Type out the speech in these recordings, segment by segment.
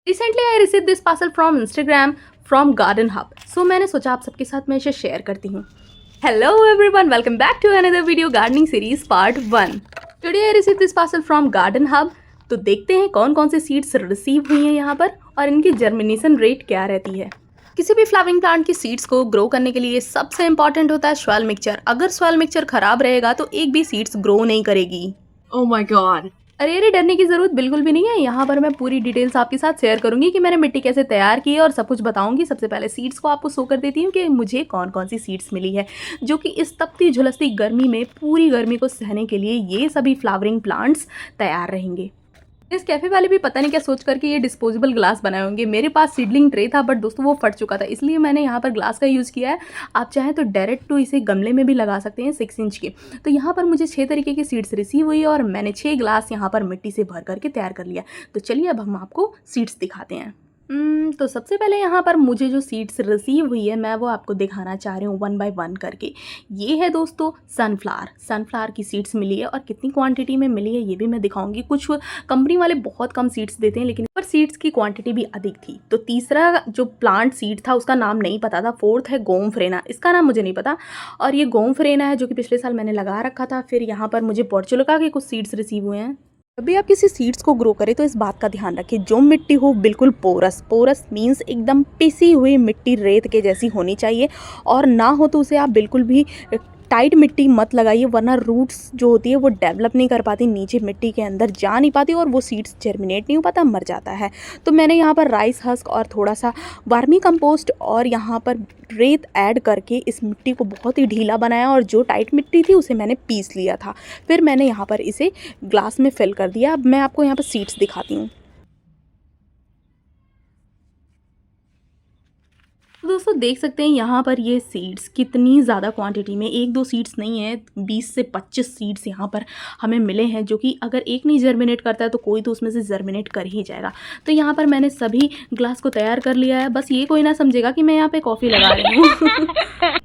Recently I receive this parcel from Instagram from Garden Hub. So मैंने सोचा आप सबके साथ मैं इसे शेयर करती हूँ। Hello everyone, welcome back to another video gardening series part 1। Today I receive this parcel from Garden Hub. तो देखते हैं कौन कौन से सीड्स रिसीव हुई हैं यहाँ पर और इनकी जर्मिनेशन रेट क्या रहती है। किसी भी फ्लावरिंग प्लांट की सीड्स को ग्रो करने के लिए सबसे इंपॉर्टेंट होता है सॉइल मिक्सचर। अगर सॉइल मिक्सचर खराब रहेगा तो एक भी सीड्स ग्रो नहीं करेगी। Oh my god. अरे डरने की ज़रूरत बिल्कुल भी नहीं है। यहाँ पर मैं पूरी डिटेल्स आपके साथ शेयर करूंगी कि मैंने मिट्टी कैसे तैयार की है और सब कुछ बताऊंगी। सबसे पहले सीड्स को आपको शो कर देती हूँ कि मुझे कौन कौन सी सीड्स मिली है, जो कि इस तपती झुलसती गर्मी में पूरी गर्मी को सहने के लिए ये सभी फ्लावरिंग प्लांट्स तैयार रहेंगे। इस कैफ़े वाले भी पता नहीं क्या सोच करके ये डिस्पोजेबल ग्लास बनाए होंगे। मेरे पास सीडलिंग ट्रे था बट दोस्तों वो फट चुका था, इसलिए मैंने यहाँ पर ग्लास का यूज़ किया है। आप चाहें तो डायरेक्ट टू इसे गमले में भी लगा सकते हैं 6 इंच के। तो यहाँ पर मुझे 6 तरीके की सीड्स रिसीव हुई और मैंने 6 ग्लास यहाँ पर मिट्टी से भर करके तैयार कर लिया। तो चलिए अब हम आपको सीड्स दिखाते हैं। तो सबसे पहले यहाँ पर मुझे जो सीड्स रिसीव हुई है मैं वो आपको दिखाना चाह रही हूँ 1 बाय 1 करके। ये है दोस्तों सनफ्लावर की सीड्स मिली है और कितनी क्वांटिटी में मिली है ये भी मैं दिखाऊंगी। कुछ कंपनी वाले बहुत कम सीड्स देते हैं लेकिन पर सीड्स की क्वांटिटी भी अधिक थी। तो तीसरा जो प्लांट सीड था उसका नाम नहीं पता था। फोर्थ है गोमफ्रेना, इसका नाम मुझे नहीं पता और ये गोमफ्रेना है जो कि पिछले साल मैंने लगा रखा था। फिर यहाँ पर मुझे पोर्चुलिका के कुछ सीड्स रिसीव हुए हैं। जब भी आप किसी सीड्स को ग्रो करें तो इस बात का ध्यान रखें जो मिट्टी हो बिल्कुल पोरस मीन्स एकदम पिसी हुई मिट्टी रेत के जैसी होनी चाहिए, और ना हो तो उसे आप बिल्कुल भी टाइट मिट्टी मत लगाइए, वरना रूट्स जो होती है वो डेवलप नहीं कर पाती, नीचे मिट्टी के अंदर जा नहीं पाती और वो सीड्स जर्मिनेट नहीं हो पाता, मर जाता है। तो मैंने यहाँ पर राइस हस्क और थोड़ा सा वर्मी कंपोस्ट और यहाँ पर रेत ऐड करके इस मिट्टी को बहुत ही ढीला बनाया और जो टाइट मिट्टी थी उसे मैंने पीस लिया था। फिर मैंने यहाँ पर इसे ग्लास में फिल कर दिया। अब मैं आपको यहाँ पर सीड्स दिखाती हूँ। तो दोस्तों देख सकते हैं यहाँ पर ये सीड्स कितनी ज़्यादा क्वांटिटी में, 1-2 सीड्स नहीं है, 20 से 25 सीड्स यहाँ पर हमें मिले हैं, जो कि अगर एक नहीं जर्मिनेट करता है तो कोई तो उसमें से जर्मिनेट कर ही जाएगा। तो यहाँ पर मैंने सभी ग्लास को तैयार कर लिया है। बस ये कोई ना समझेगा कि मैं यहाँ पे कॉफ़ी लगा रही हूँ।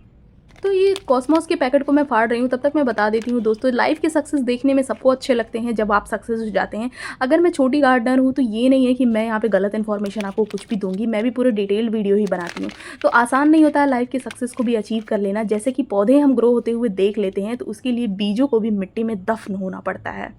तो ये कॉस्मॉस के पैकेट को मैं फाड़ रही हूँ, तब तक मैं बता देती हूँ दोस्तों, लाइफ के सक्सेस देखने में सबको अच्छे लगते हैं जब आप सक्सेस हो जाते हैं। अगर मैं छोटी गार्डनर हूँ तो ये नहीं है कि मैं यहाँ पे गलत इन्फॉर्मेशन आपको कुछ भी दूंगी, मैं भी पूरे डिटेल वीडियो ही बनाती हूँ। तो आसान नहीं होता है लाइफ के सक्सेस को भी अचीव कर लेना। जैसे कि पौधे हम ग्रो होते हुए देख लेते हैं तो उसके लिए बीजों को भी मिट्टी में दफन होना पड़ता है।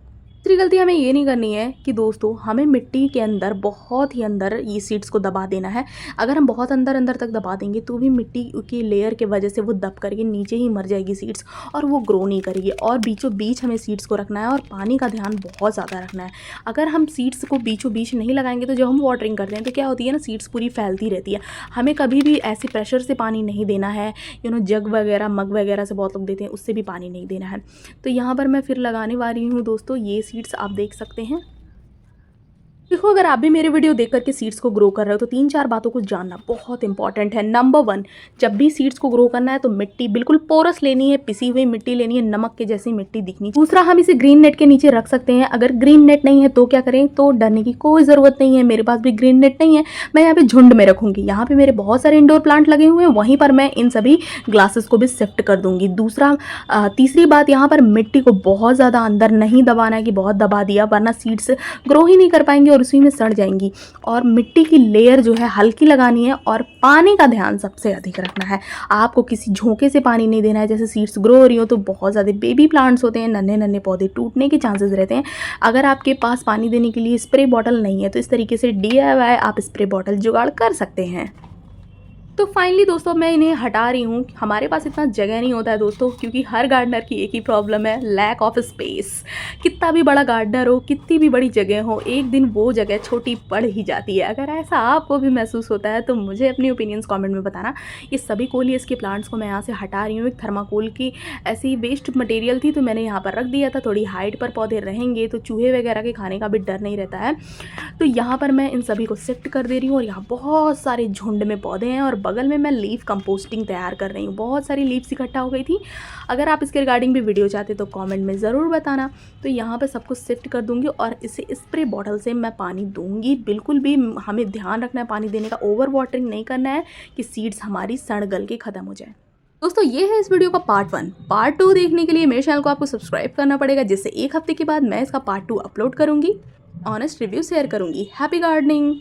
दूसरी गलती हमें ये नहीं करनी है कि दोस्तों हमें मिट्टी के अंदर बहुत ही अंदर ये सीड्स को दबा देना है। अगर हम बहुत अंदर अंदर तक दबा देंगे तो भी मिट्टी की लेयर के वजह से वो दब करके नीचे ही मर जाएगी सीड्स और वो ग्रो नहीं करेगी। और बीचों बीच हमें सीड्स को रखना है और पानी का ध्यान बहुत ज़्यादा रखना है। अगर हम सीड्स को बीचों बीच नहीं लगाएंगे तो जब हम वाटरिंग करते हैं तो क्या होती है ना, सीड्स पूरी फैलती रहती है। हमें कभी भी ऐसे प्रेशर से पानी नहीं देना है, जग वगैरह मग वगैरह से बहुत लोग देते हैं, उससे भी पानी नहीं देना है। तो यहाँ पर मैं फिर लगाने वाली हूँ दोस्तों ये सीड्स, आप देख सकते हैं। देखो अगर आप भी मेरे वीडियो देख करके सीड्स को ग्रो कर रहे हो तो 3-4 बातों को जानना बहुत इंपॉर्टेंट है। नंबर 1, जब भी सीड्स को ग्रो करना है तो मिट्टी बिल्कुल पोरस लेनी है, पिसी हुई मिट्टी लेनी है, नमक के जैसी मिट्टी दिखनी। दूसरा, हम इसे ग्रीन नेट के नीचे रख सकते हैं। अगर ग्रीन नेट नहीं है तो क्या करें, तो डरने की कोई ज़रूरत नहीं है। मेरे पास भी ग्रीन नेट नहीं है, मैं यहाँ पे झुंड में रखूँगी। यहाँ पे मेरे बहुत सारे इंडोर प्लांट लगे हुए हैं, वहीं पर मैं इन सभी ग्लासेस को भी शिफ्ट कर दूँगी। तीसरी बात, यहाँ पर मिट्टी को बहुत ज़्यादा अंदर नहीं दबाना है कि बहुत दबा दिया, वरना सीड्स ग्रो ही नहीं कर पाएंगे और उसी में सड़ जाएंगी। और मिट्टी की लेयर जो है हल्की लगानी है और पानी का ध्यान सबसे अधिक रखना है। आपको किसी झोंके से पानी नहीं देना है। जैसे सीड्स ग्रो हो रही हो तो बहुत ज़्यादा बेबी प्लांट्स होते हैं, नन्हे नन्हे पौधे टूटने के चांसेस रहते हैं। अगर आपके पास पानी देने के लिए स्प्रे बॉटल नहीं है तो इस तरीके से DIY आप स्प्रे बॉटल जुगाड़ कर सकते हैं। तो फाइनली दोस्तों मैं इन्हें हटा रही हूँ। हमारे पास इतना जगह नहीं होता है दोस्तों, क्योंकि हर गार्डनर की एक ही प्रॉब्लम है, लैक ऑफ स्पेस। कितना भी बड़ा गार्डनर हो, कितनी भी बड़ी जगह हो, एक दिन वो जगह छोटी पड़ ही जाती है। अगर ऐसा आपको भी महसूस होता है तो मुझे अपनी ओपिनियंस कमेंट में बताना। ये सभी कोलियस के प्लांट्स को मैं यहाँ से हटा रही हूँ। एक थर्माकोल की ऐसी वेस्ट मटेरियल थी तो मैंने यहाँ पर रख दिया था। थोड़ी हाइट पर पौधे रहेंगे तो चूहे वगैरह के खाने का भी डर नहीं रहता है। तो यहाँ पर मैं इन सभी को शिफ्ट कर दे रही हूँ और यहाँ बहुत सारे झुंड में पौधे हैं और बगल में मैं लीफ कंपोस्टिंग तैयार कर रही हूँ। बहुत सारी लीव्स इकट्ठा हो गई थी। अगर आप इसके रिगार्डिंग भी वीडियो चाहते तो कमेंट में ज़रूर बताना। तो यहाँ पर सब कुछ शिफ्ट कर दूँगी और इसे स्प्रे बॉटल से मैं पानी दूँगी। बिल्कुल भी हमें ध्यान रखना है पानी देने का, ओवर वाटरिंग नहीं करना है कि सीड्स हमारी सड़ गल के ख़त्म हो जाए। दोस्तों ये है इस वीडियो का पार्ट 1। पार्ट 2 देखने के लिए मेरे चैनल को आपको सब्सक्राइब करना पड़ेगा, जिससे एक हफ्ते के बाद मैं इसका पार्ट 2 अपलोड करूँगी, ऑनेस्ट रिव्यू शेयर करूँगी। Happy gardening.